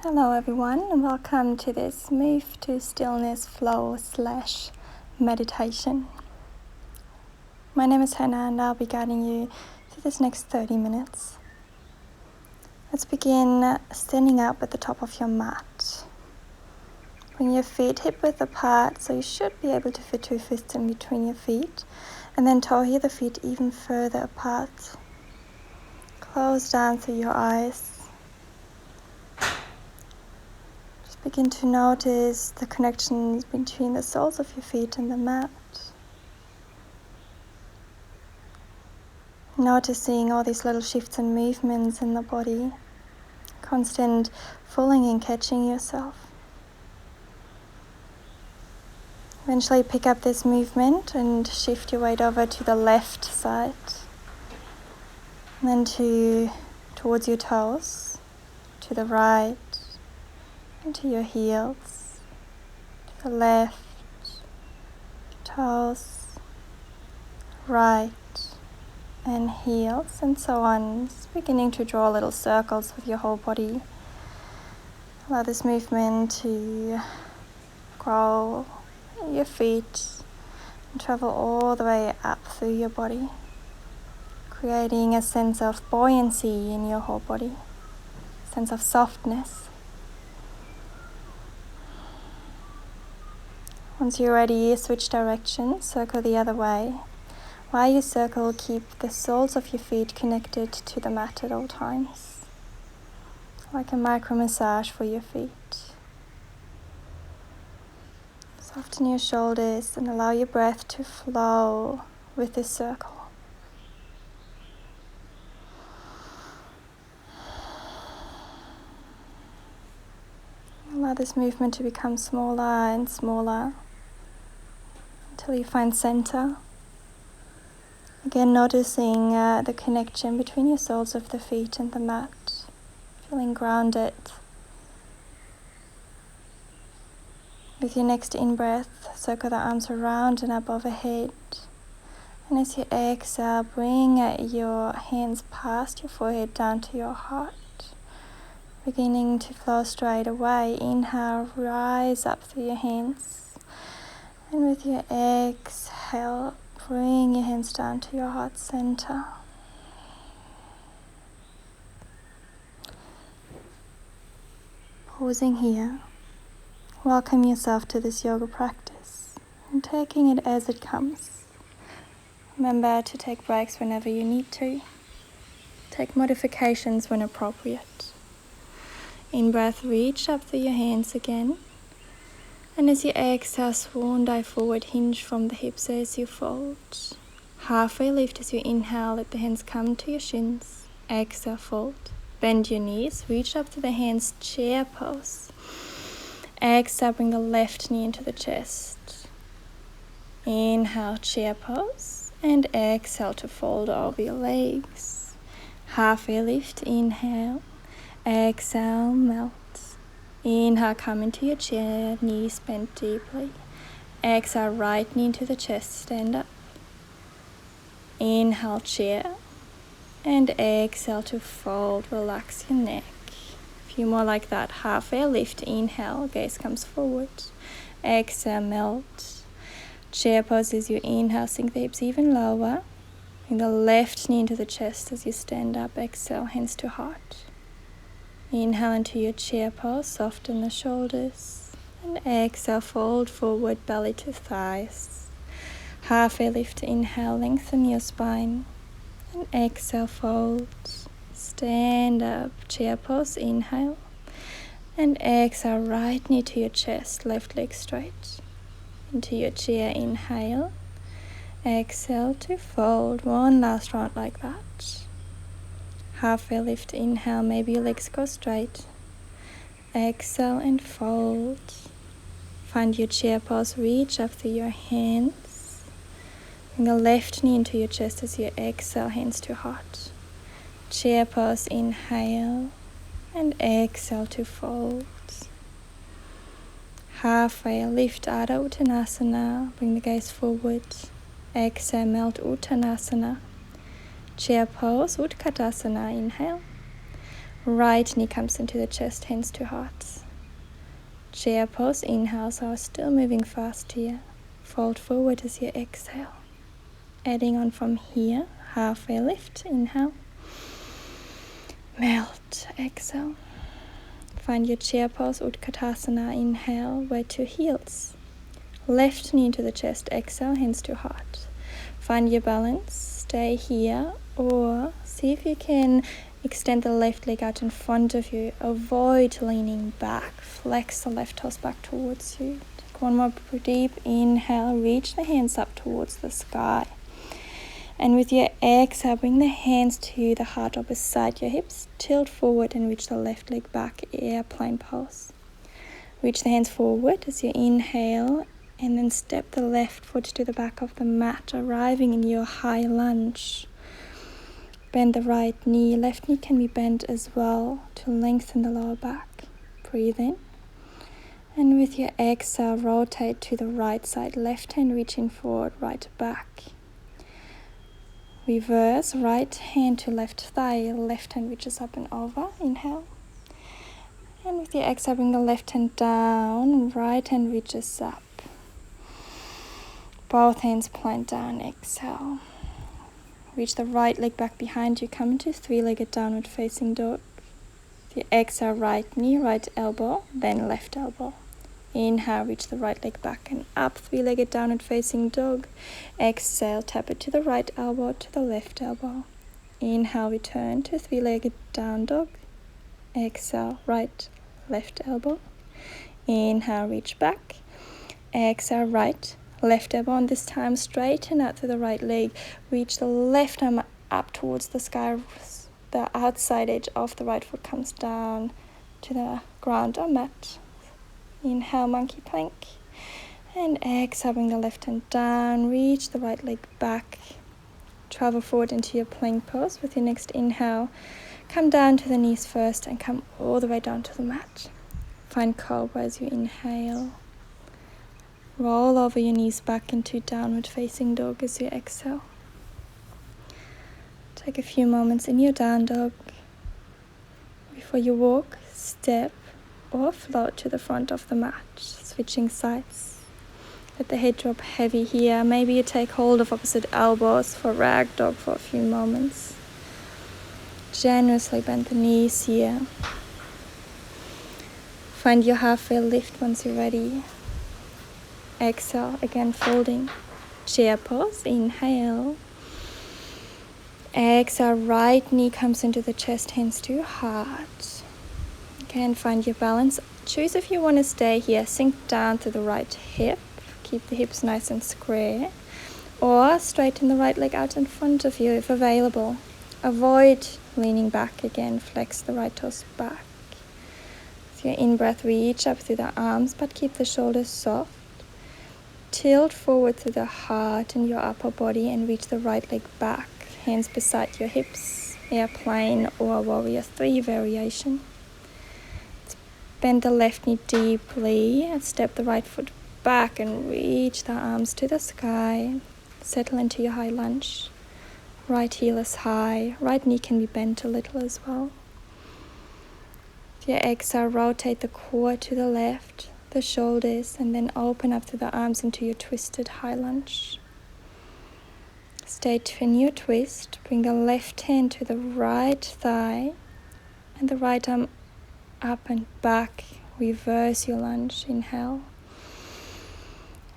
Hello everyone, and welcome to this Move to Stillness flow / meditation. My name is Hanna and I'll be guiding you through this next 30 minutes. Let's begin standing up at the top of your mat. Bring your feet hip-width apart, so you should be able to fit 2 fists in between your feet, and then toe heel the feet even further apart. Close down through your eyes. Begin to notice the connections between the soles of your feet and the mat. Noticing all these little shifts and movements in the body. Constant falling and catching yourself. Eventually pick up this movement and shift your weight over to the left side. And then towards your toes, to the right. Into your heels, to the left, toes, right, and heels, and so on. Just beginning to draw little circles with your whole body. Allow this movement to grow your feet and travel all the way up through your body, creating a sense of buoyancy in your whole body, a sense of softness. Once you're ready, switch direction, circle the other way. While you circle, keep the soles of your feet connected to the mat at all times, like a micro massage for your feet. Soften your shoulders and allow your breath to flow with this circle. Allow this movement to become smaller and smaller until you find center. Again, noticing the connection between your soles of the feet and the mat, feeling grounded. With your next in-breath, circle the arms around and up overhead. And as you exhale, bring your hands past your forehead down to your heart. Beginning to flow straight away. Inhale, rise up through your hands. And with your exhale, bring your hands down to your heart center. Pausing here, welcome yourself to this yoga practice and taking it as it comes. Remember to take breaks whenever you need to. Take modifications when appropriate. In breath, reach up through your hands again. And as you exhale, swan dive forward, hinge from the hips as you fold. Halfway lift as you inhale, let the hands come to your shins. Exhale, fold. Bend your knees, reach up to the hands, chair pose. Exhale, bring the left knee into the chest. Inhale, chair pose. And exhale to fold over your legs. Halfway lift, inhale. Exhale, melt. Inhale, come into your chair, knees bent deeply. Exhale, right knee into the chest, stand up. Inhale, chair. And exhale to fold, relax your neck. A few more like that. Halfway lift, inhale, gaze comes forward. Exhale, melt. Chair pose as you inhale, sink the hips even lower. Bring the left knee into the chest as you stand up. Exhale, hands to heart. Inhale into your chair pose, soften the shoulders. And exhale, fold forward, belly to thighs. Halfway lift, inhale, lengthen your spine. And exhale, fold. Stand up, chair pose, inhale. And exhale, right knee to your chest, left leg straight. Into your chair, inhale. Exhale to fold. One last round like that. Halfway lift, inhale, maybe your legs go straight. Exhale and fold. Find your chair pose, reach up through your hands. Bring the left knee into your chest as you exhale, hands to heart. Chair pose, inhale, and exhale to fold. Halfway lift, Adho Uttanasana, bring the gaze forward. Exhale, melt Uttanasana. Chair pose, Utkatasana, inhale. Right knee comes into the chest, hands to heart. Chair pose, inhale, so still moving fast here. Fold forward as you exhale. Adding on from here, halfway lift, inhale. Melt, exhale. Find your chair pose, Utkatasana, inhale, weight to heels. Left knee into the chest, exhale, hands to heart. Find your balance, stay here, or see if you can extend the left leg out in front of you. Avoid leaning back, flex the left toes back towards you. Take one more deep inhale, reach the hands up towards the sky. And with your exhale, bring the hands to the heart or beside your hips. Tilt forward and reach the left leg back, airplane pose. Reach the hands forward as you inhale, and then step the left foot to the back of the mat, arriving in your high lunge. Bend the right knee. Left knee can be bent as well to lengthen the lower back. Breathe in. And with your exhale, rotate to the right side. Left hand reaching forward, right back. Reverse, right hand to left thigh, left hand reaches up and over, inhale. And with your exhale, bring the left hand down, right hand reaches up. Both hands plant down, exhale. Reach the right leg back behind you, come into three-legged downward facing dog. With your exhale, right knee, right elbow, then left elbow. Inhale, reach the right leg back and up, three-legged downward facing dog. Exhale, tap it to the right elbow, to the left elbow. Inhale, return to three-legged down dog. Exhale, right, left elbow. Inhale, reach back. Exhale, right, left elbow, and this time straighten out through the right leg. Reach the left arm up towards the sky. The outside edge of the right foot comes down to the ground or mat. Inhale, monkey plank. And exhale, bring the left hand down. Reach the right leg back. Travel forward into your plank pose. With your next inhale, come down to the knees first and come all the way down to the mat. Find cobra as you inhale. Roll over your knees back into downward facing dog as you exhale. Take a few moments in your down dog. Before you walk, step, or float to the front of the mat, switching sides. Let the head drop heavy here. Maybe you take hold of opposite elbows for rag dog for a few moments. Generously bend the knees here. Find your halfway lift once you're ready. Exhale, again folding. Chair pose, inhale. Exhale, right knee comes into the chest, hands to heart. Again, find your balance. Choose if you want to stay here. Sink down to the right hip. Keep the hips nice and square. Or straighten the right leg out in front of you if available. Avoid leaning back again. Flex the right toes back. With your in-breath, reach up through the arms, but keep the shoulders soft. Tilt forward through the heart and your upper body and reach the right leg back. Hands beside your hips. Airplane or warrior 3 variation. Bend the left knee deeply and step the right foot back and reach the arms to the sky. Settle into your high lunge. Right heel is high. Right knee can be bent a little as well. With your exhale, rotate the core to the left, the shoulders, and then open up through the arms into your twisted high lunge. Stay in your twist. Bring the left hand to the right thigh and the right arm up and back. Reverse your lunge. Inhale.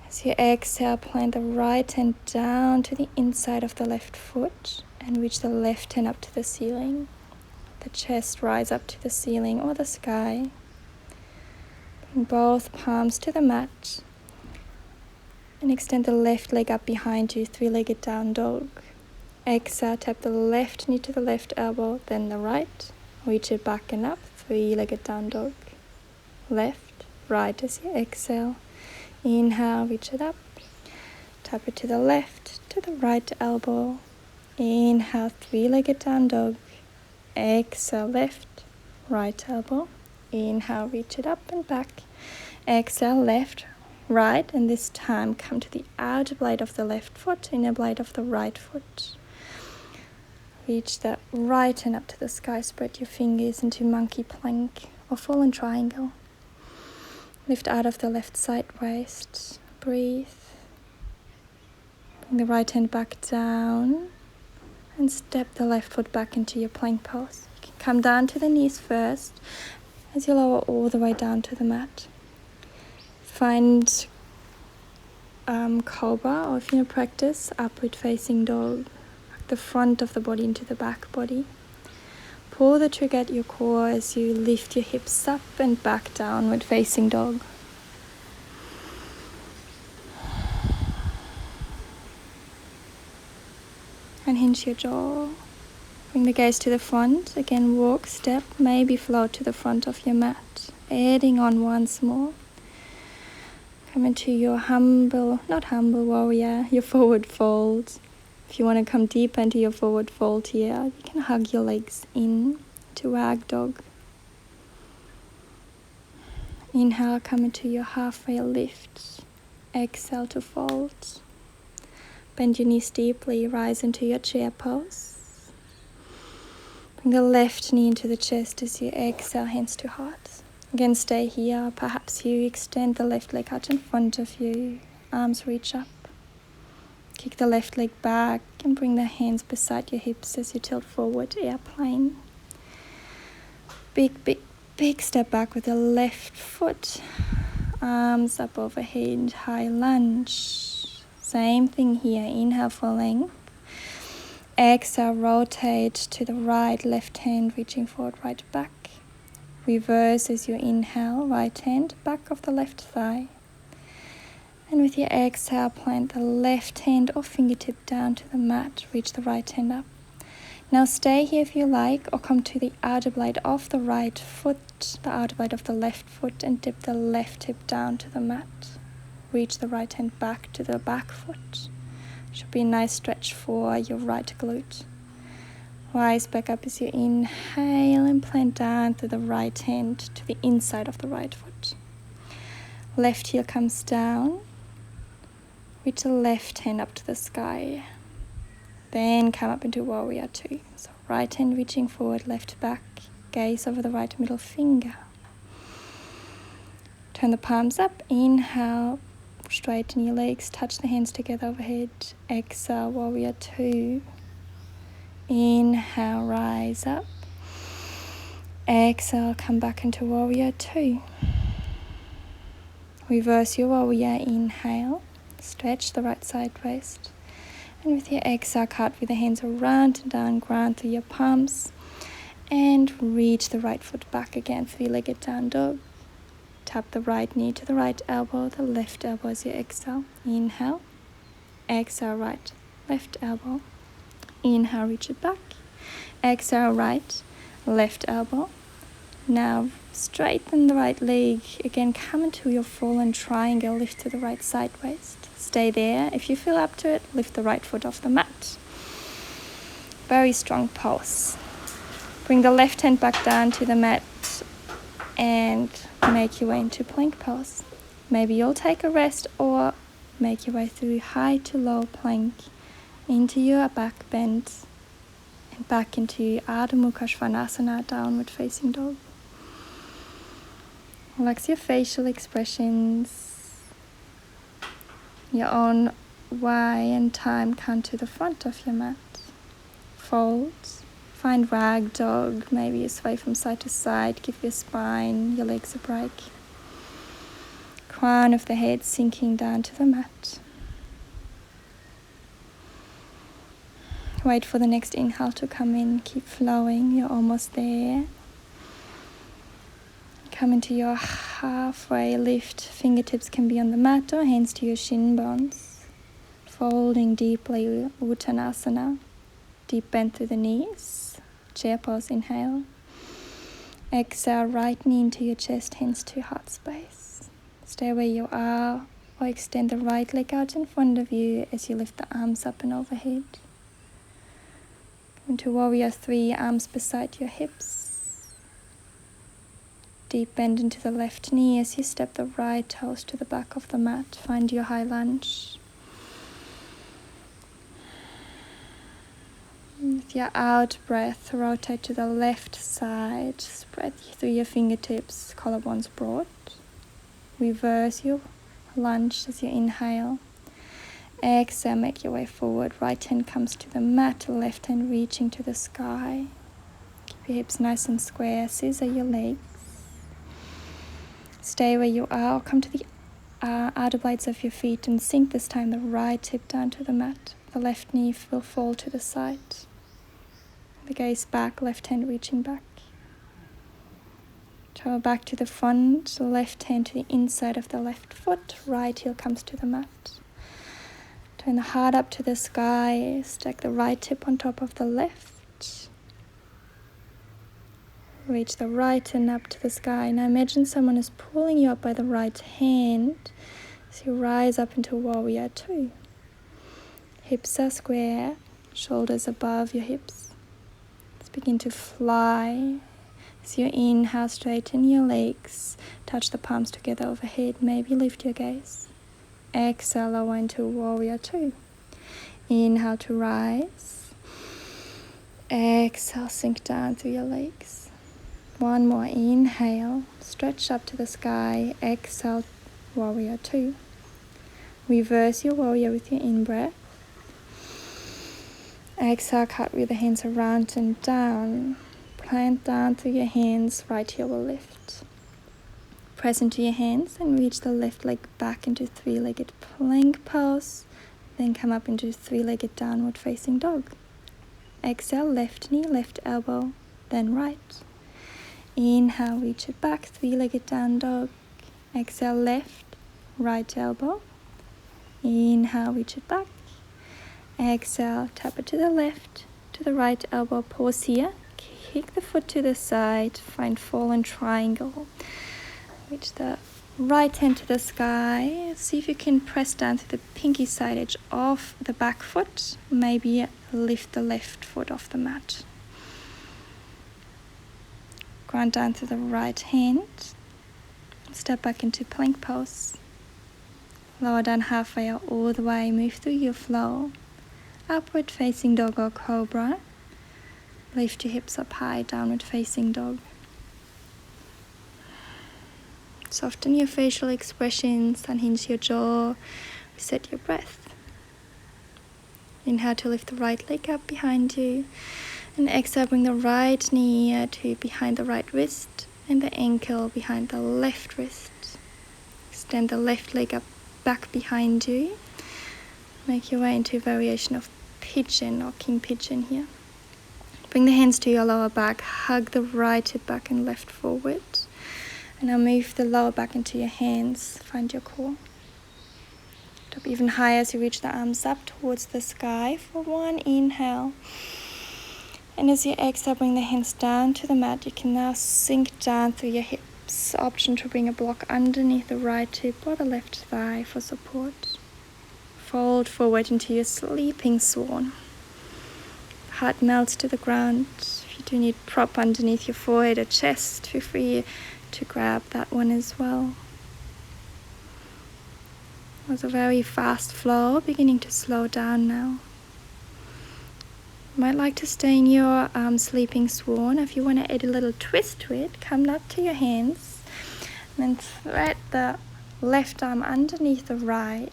As you exhale, plant the right hand down to the inside of the left foot and reach the left hand up to the ceiling. The chest rise up to the ceiling or the sky. Bring both palms to the mat and extend the left leg up behind you, three-legged down dog. Exhale, tap the left knee to the left elbow, then the right. Reach it back and up, three-legged down dog. Left, right as you exhale. Inhale, reach it up. Tap it to the left, to the right elbow. Inhale, three-legged down dog. Exhale, left, right elbow. Inhale, reach it up and back. Exhale, left, right, and this time come to the outer blade of the left foot, inner blade of the right foot. Reach the right hand up to the sky, spread your fingers into monkey plank or fallen triangle. Lift out of the left side waist, breathe. Bring the right hand back down and step the left foot back into your plank pose. You can come down to the knees first as you lower all the way down to the mat. Find cobra, or if you're in practice, upward facing dog. The front of the body into the back body. Pull the trigger at your core as you lift your hips up and back, downward facing dog. Unhinge your jaw. Bring the gaze to the front. Again, walk, step, maybe float to the front of your mat. Adding on once more. Come into your not humble warrior, your forward fold. If you want to come deeper into your forward fold here, you can hug your legs in to rag dog. Inhale, come into your halfway lift. Exhale to fold. Bend your knees deeply, rise into your chair pose. Bring the left knee into the chest as you exhale, hands to heart. Again, stay here. Perhaps you extend the left leg out in front of you. Arms reach up. Kick the left leg back and bring the hands beside your hips as you tilt forward, airplane. Big step back with the left foot. Arms up overhead, high lunge. Same thing here. Inhale for length. Exhale, rotate to the right, left hand reaching forward, right back. Reverse as you inhale, right hand, back of the left thigh. And with your exhale, plant the left hand or fingertip down to the mat. Reach the right hand up. Now stay here if you like, or come to the outer blade of the right foot, the outer blade of the left foot, and dip the left hip down to the mat. Reach the right hand back to the back foot. Should be a nice stretch for your right glute. Rise back up as you inhale and plant down through the right hand to the inside of the right foot. Left heel comes down. Reach the left hand up to the sky. Then come up into warrior two. So right hand reaching forward, left back. Gaze over the right middle finger. Turn the palms up. Inhale. Straighten your legs. Touch the hands together overhead. Exhale, warrior two. Inhale, rise up. Exhale, come back into warrior two. Reverse your warrior. Inhale. Stretch the right side waist. And with your exhale, cartwheel the hands around and down, ground through your palms. And reach the right foot back again, three-legged down dog. Tap the right knee to the right elbow, the left elbow as you exhale. Inhale. Exhale, right, left elbow. Inhale, reach it back. Exhale, right, left elbow. Now straighten the right leg. Again, come into your fallen triangle. Lift to the right side waist. Stay there. If you feel up to it, lift the right foot off the mat. Very strong pulse. Bring the left hand back down to the mat and make your way into plank pose. Maybe you'll take a rest or make your way through high to low plank into your back bend and back into Ardha Mukha Svanasana, downward facing dog. Relax your facial expressions. Your own way and time come to the front of your mat. Fold. Find rag dog. Maybe you sway from side to side. Give your spine, your legs a break. Crown of the head sinking down to the mat. Wait for the next inhale to come in. Keep flowing. You're almost there. Come into your halfway lift. Fingertips can be on the mat or hands to your shin bones. Folding deeply, Uttanasana. Deep bend through the knees. Chair pose, inhale. Exhale, right knee into your chest, hands to heart space. Stay where you are or extend the right leg out in front of you as you lift the arms up and overhead. Come into warrior three, arms beside your hips. Deep bend into the left knee as you step the right toes to the back of the mat. Find your high lunge. With With your out breath, rotate to the left side. Spread through your fingertips, collarbones broad. Reverse your lunge as you inhale. Exhale, make your way forward. Right hand comes to the mat, left hand reaching to the sky. Keep your hips nice and square. Scissor your legs. Stay where you are. Come to the outer blades of your feet and sink this time the right hip down to the mat. The left knee will fall to the side. The gaze back, left hand reaching back. Toe back to the front, left hand to the inside of the left foot. Right heel comes to the mat. Turn the heart up to the sky. Stack the right hip on top of the left. Reach the right hand up to the sky. Now imagine someone is pulling you up by the right hand as you rise up into warrior two. Hips are square, shoulders above your hips. Let's begin to fly. As you inhale, straighten your legs. Touch the palms together overhead. Maybe lift your gaze. Exhale, lower into warrior two. Inhale to rise. Exhale, sink down through your legs. One more inhale, stretch up to the sky. Exhale, warrior two. Reverse your warrior with your in-breath. Exhale, cut with the hands around and down. Plant down through your hands, right heel will lift. Press into your hands and reach the left leg back into three-legged plank pose. Then come up into three-legged downward facing dog. Exhale, left knee, left elbow, then right. Inhale, reach it back, three-legged down dog. Exhale, left, right elbow. Inhale, reach it back. Exhale, tap it to the left, to the right elbow. Pause here. Kick the foot to the side. Find fallen triangle. Reach the right hand to the sky. See if you can press down to the pinky side edge of the back foot. Maybe lift the left foot off the mat. Ground down to the right hand. Step back into plank pose. Lower down halfway or all the way. Move through your flow. Upward facing dog or cobra. Lift your hips up high, downward facing dog. Soften your facial expressions, unhinge your jaw, reset your breath. Inhale to lift the right leg up behind you. And exhale, bring the right knee to behind the right wrist and the ankle behind the left wrist. Extend the left leg up back behind you. Make your way into a variation of pigeon or king pigeon here. Bring the hands to your lower back. Hug the right hip back and left forward. And now move the lower back into your hands. Find your core. Up even higher as you reach the arms up towards the sky for one inhale. And as you exhale, bring the hands down to the mat. You can now sink down through your hips. Option to bring a block underneath the right hip or the left thigh for support. Fold forward into your sleeping swan. Heart melts to the ground. If you do need prop underneath your forehead or chest, feel free to grab that one as well. It was a very fast flow, beginning to slow down now. You might like to stay in your sleeping swan. If you want to add a little twist to it, come up to your hands and then thread the left arm underneath the right.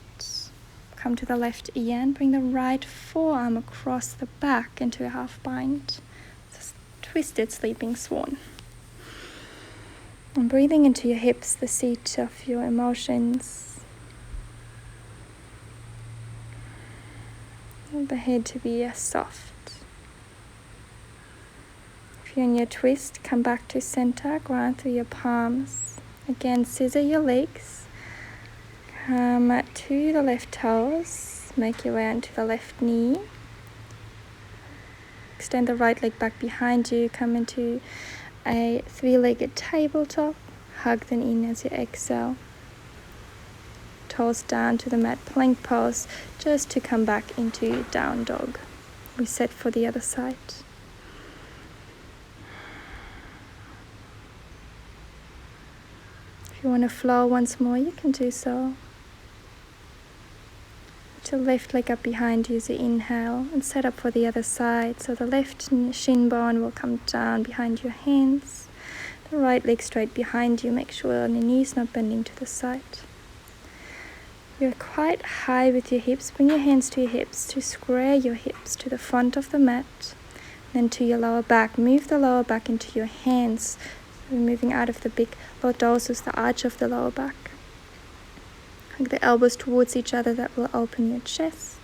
Come to the left ear and bring the right forearm across the back into a half bind. It's a twisted sleeping swan. And breathing into your hips, the seat of your emotions. And the head to be soft. If you're in your twist, come back to center, ground through your palms. Again, scissor your legs. Come to the left toes. Make your way onto the left knee. Extend the right leg back behind you. Come into a three-legged tabletop. Hug the knee as you exhale. Toes down to the mat, plank pose, just to come back into down dog. Reset for the other side. If you want to flow once more, you can do so. Lift your left leg up behind you as you inhale and set up for the other side. So the left shin bone will come down behind your hands. The right leg straight behind you. Make sure the knees not bending to the side. You're quite high with your hips. Bring your hands to your hips to square your hips to the front of the mat. Then to your lower back. Move the lower back into your hands. So moving out of the big lordosis, the arch of the lower back. Hug the elbows towards each other. That will open your chest.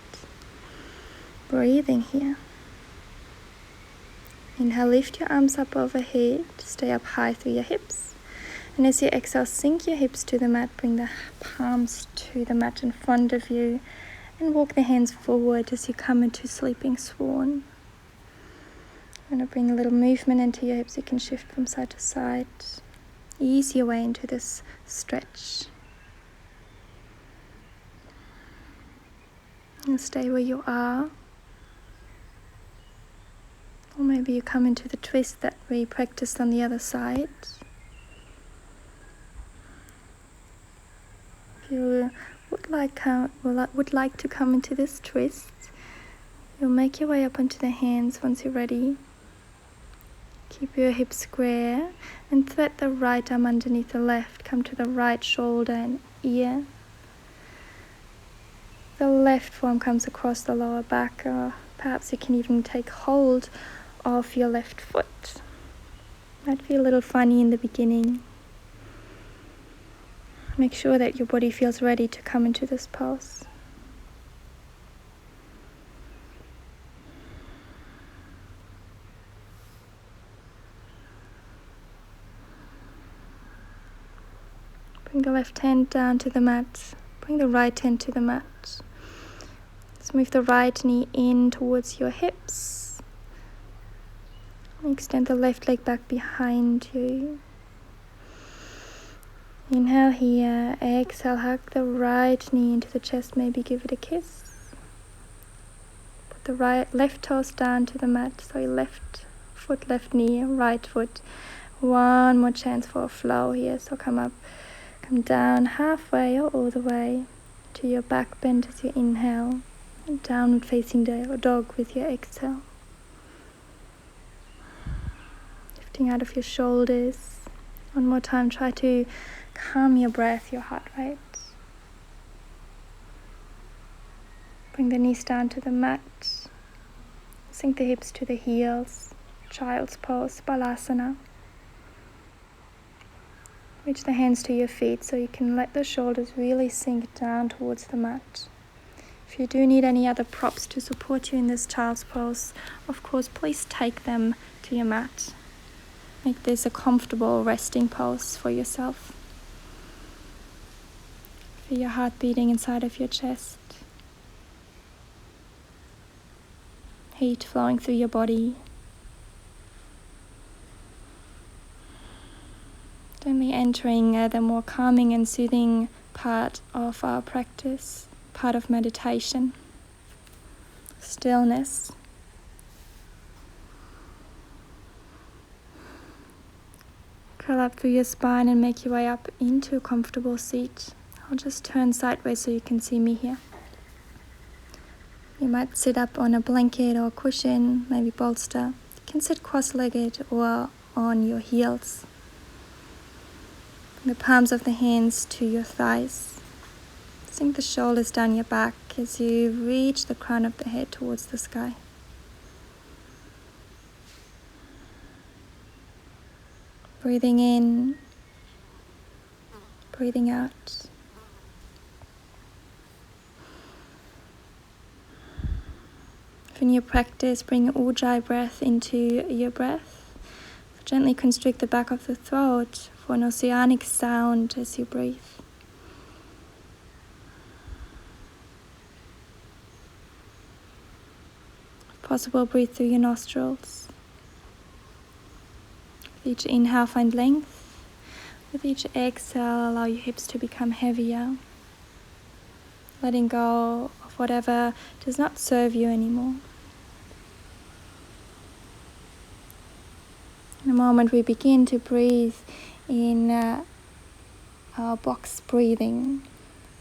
Breathing here. Inhale, lift your arms up overhead. Stay up high through your hips. And as you exhale, sink your hips to the mat. Bring the palms to the mat in front of you. And walk the hands forward as you come into sleeping swan. I'm going to bring a little movement into your hips. You can shift from side to side. Ease your way into this stretch. And stay where you are. Or maybe you come into the twist that we practiced on the other side. If you would like to come into this twist, you'll make your way up onto the hands once you're ready. Keep your hips square and thread the right arm underneath the left. Come to the right shoulder and ear. The left forearm comes across the lower back, or perhaps you can even take hold of your left foot. Might feel a little funny in the beginning. Make sure that your body feels ready to come into this pose. Bring the left hand down to the mat. Bring the right hand to the mat. Let's move the right knee in towards your hips. Extend the left leg back behind you. Inhale here, exhale, hug the right knee into the chest, maybe give it a kiss. Put the left toes down to the mat, so your left foot, left knee, right foot. One more chance for a flow here, so come down halfway or all the way to your back bend as you inhale, and downward facing dog with your exhale. Lifting out of your shoulders. One more time, try to calm your breath, your heart rate. Bring the knees down to the mat. Sink the hips to the heels. Child's pose, balasana. Reach the hands to your feet so you can let the shoulders really sink down towards the mat. If you do need any other props to support you in this child's pose, of course, please take them to your mat. Make this a comfortable resting pose for yourself. Feel your heart beating inside of your chest. Heat flowing through your body. Gently entering the more calming and soothing part of our practice, part of meditation. Stillness. Curl up through your spine and make your way up into a comfortable seat. I'll just turn sideways so you can see me here. You might sit up on a blanket or cushion, maybe bolster. You can sit cross-legged or on your heels. Bring the palms of the hands to your thighs. Sink the shoulders down your back as you reach the crown of the head towards the sky. Breathing in, breathing out. In your practice, bring Ujjayi breath into your breath. Gently constrict the back of the throat for an oceanic sound as you breathe. If possible, breathe through your nostrils. With each inhale, find length. With each exhale, allow your hips to become heavier. Letting go of whatever does not serve you anymore. In a moment, we begin to breathe in our box breathing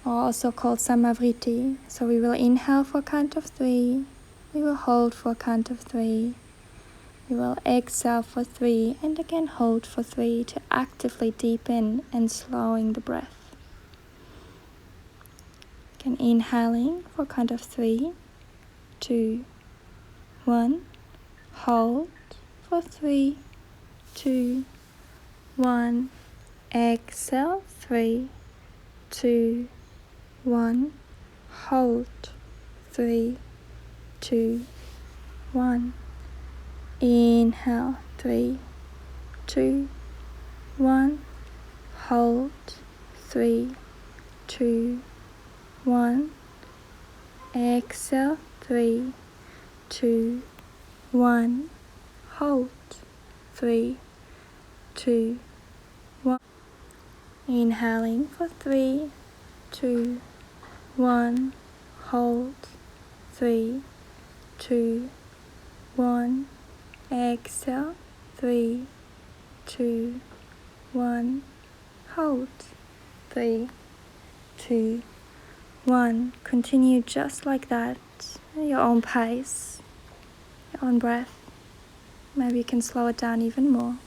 or also called Samavriti. So we will inhale for a count of 3, we will hold for a count of 3, we will exhale for 3, and again hold for 3 to actively deepen and slowing the breath. Again, inhaling for a count of 3, 2, 1, hold for 3, 2, 1, exhale, 3, 2, 1, hold, 3, 2, 1, inhale, 3, 2, 1, hold, 3, 2, 1, exhale, 3, 2, 1, hold, 3, 2, 1, inhaling for 3, 2, 1, hold, 3, 2, 1, exhale, 3, 2, 1, hold, 3, 2, 1. Continue just like that, at your own pace, your own breath. Maybe you can slow it down even more.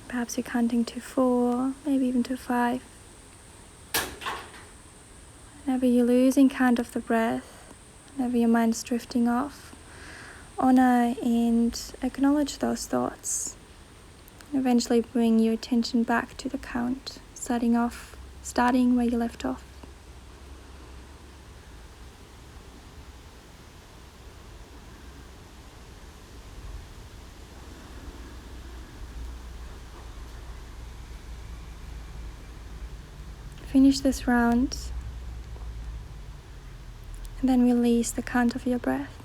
Perhaps you're counting to 4, maybe even to 5. Whenever you're losing count of the breath, whenever your mind's drifting off, honor and acknowledge those thoughts. And eventually bring your attention back to the count, starting where you left off. Finish this round and then release the count of your breath.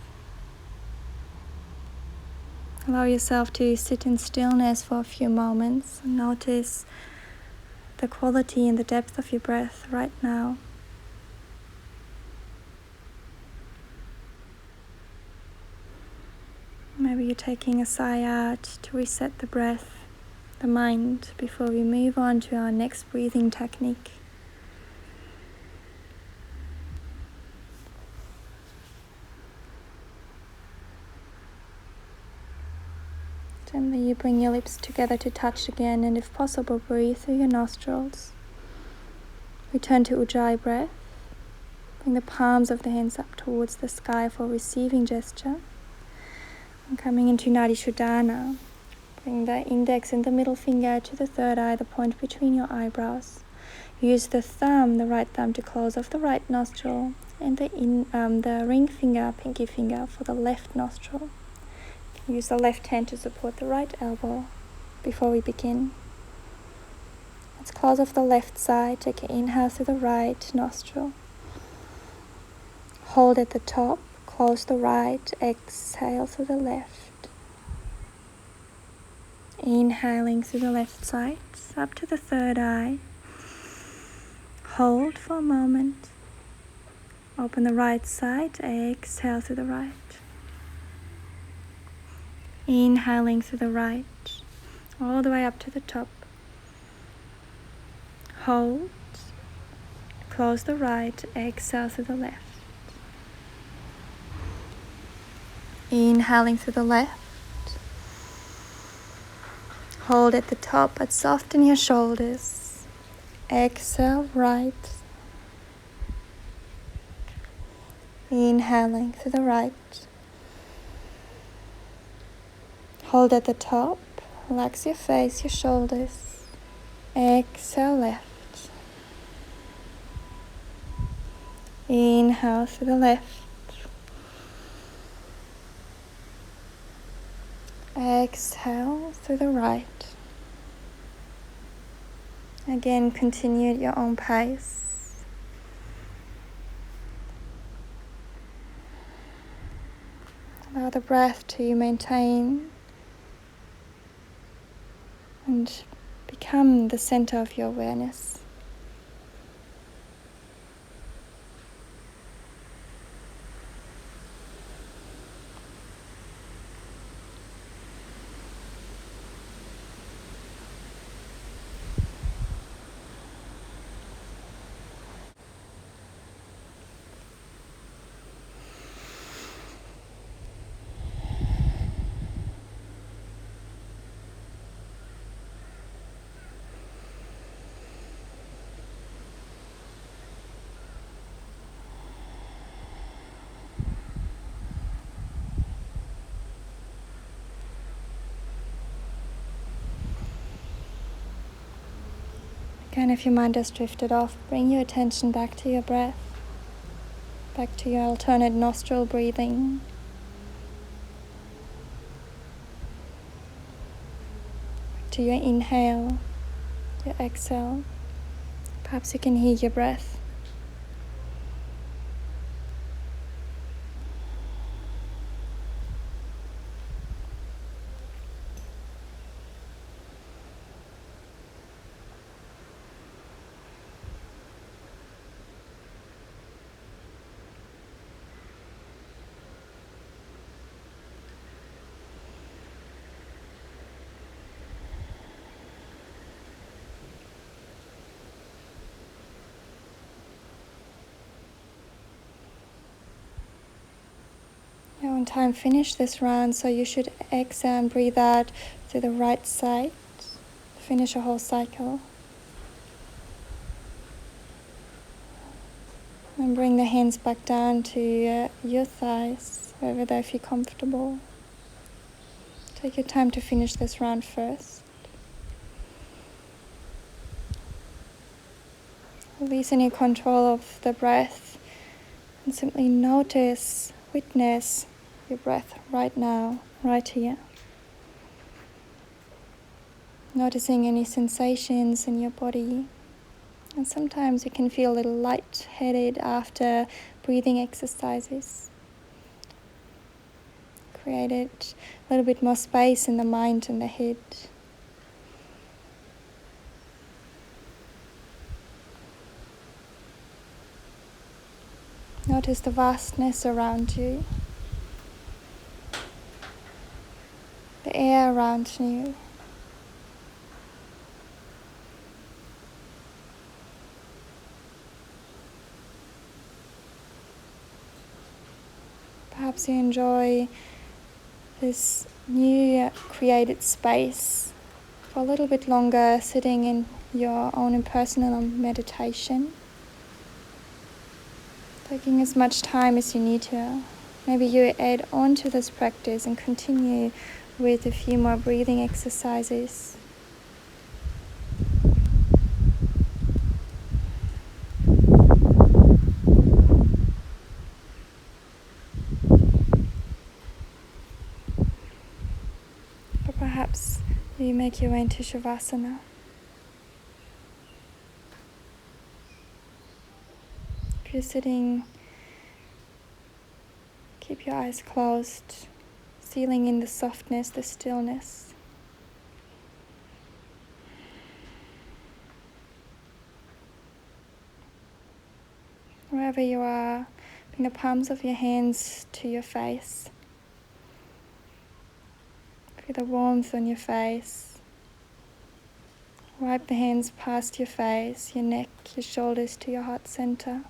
Allow yourself to sit in stillness for a few moments and notice the quality and the depth of your breath right now. Maybe you're taking a sigh out to reset the breath, the mind, before we move on to our next breathing technique. Gently you bring your lips together to touch again, and if possible breathe through your nostrils. Return to Ujjayi breath. Bring the palms of the hands up towards the sky for receiving gesture. And coming into Nadi Shodhana, bring the index and the middle finger to the third eye, the point between your eyebrows. Use the right thumb to close off the right nostril, and the ring finger, pinky finger for the left nostril. Use the left hand to support the right elbow before we begin. Let's close off the left side. Take an inhale through the right nostril. Hold at the top, close the right, exhale through the left. Inhaling through the left side, up to the third eye. Hold for a moment. Open the right side, exhale through the right. Inhaling through the right, all the way up to the top. Hold, close the right, exhale through the left. Inhaling through the left. Hold at the top, but soften your shoulders. Exhale, right. Inhaling through the right. Hold at the top, relax your face, your shoulders. Exhale, left. Inhale through the left. Exhale through the right. Again, continue at your own pace. Allow the breath to maintain and become the center of your awareness. Again, if your mind has drifted off, bring your attention back to your breath, back to your alternate nostril breathing. Back to your inhale, your exhale. Perhaps you can hear your breath. Now on time, finish this round, so you should exhale and breathe out to the right side. Finish a whole cycle. And bring the hands back down to your thighs, wherever they feel comfortable. Take your time to finish this round first. Release any control of the breath and simply notice, witness your breath right now, right here. Noticing any sensations in your body. And sometimes you can feel a little light-headed after breathing exercises. Created a little bit more space in the mind and the head. Notice the vastness around you, the air around you. Perhaps you enjoy this new created space for a little bit longer, sitting in your own personal meditation. Taking as much time as you need to. Maybe you add on to this practice and continue with a few more breathing exercises. Or perhaps you make your way into Shavasana. If you're sitting, keep your eyes closed, sealing in the softness, the stillness. Wherever you are, bring the palms of your hands to your face. Feel the warmth on your face. Wipe the hands past your face, your neck, your shoulders to your heart center.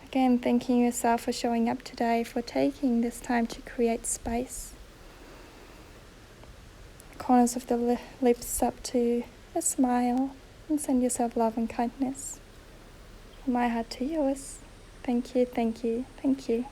Again, thanking yourself for showing up today, for taking this time to create space. Corners of the lips up to a smile, and send yourself love and kindness. From my heart to yours. Thank you, thank you, thank you.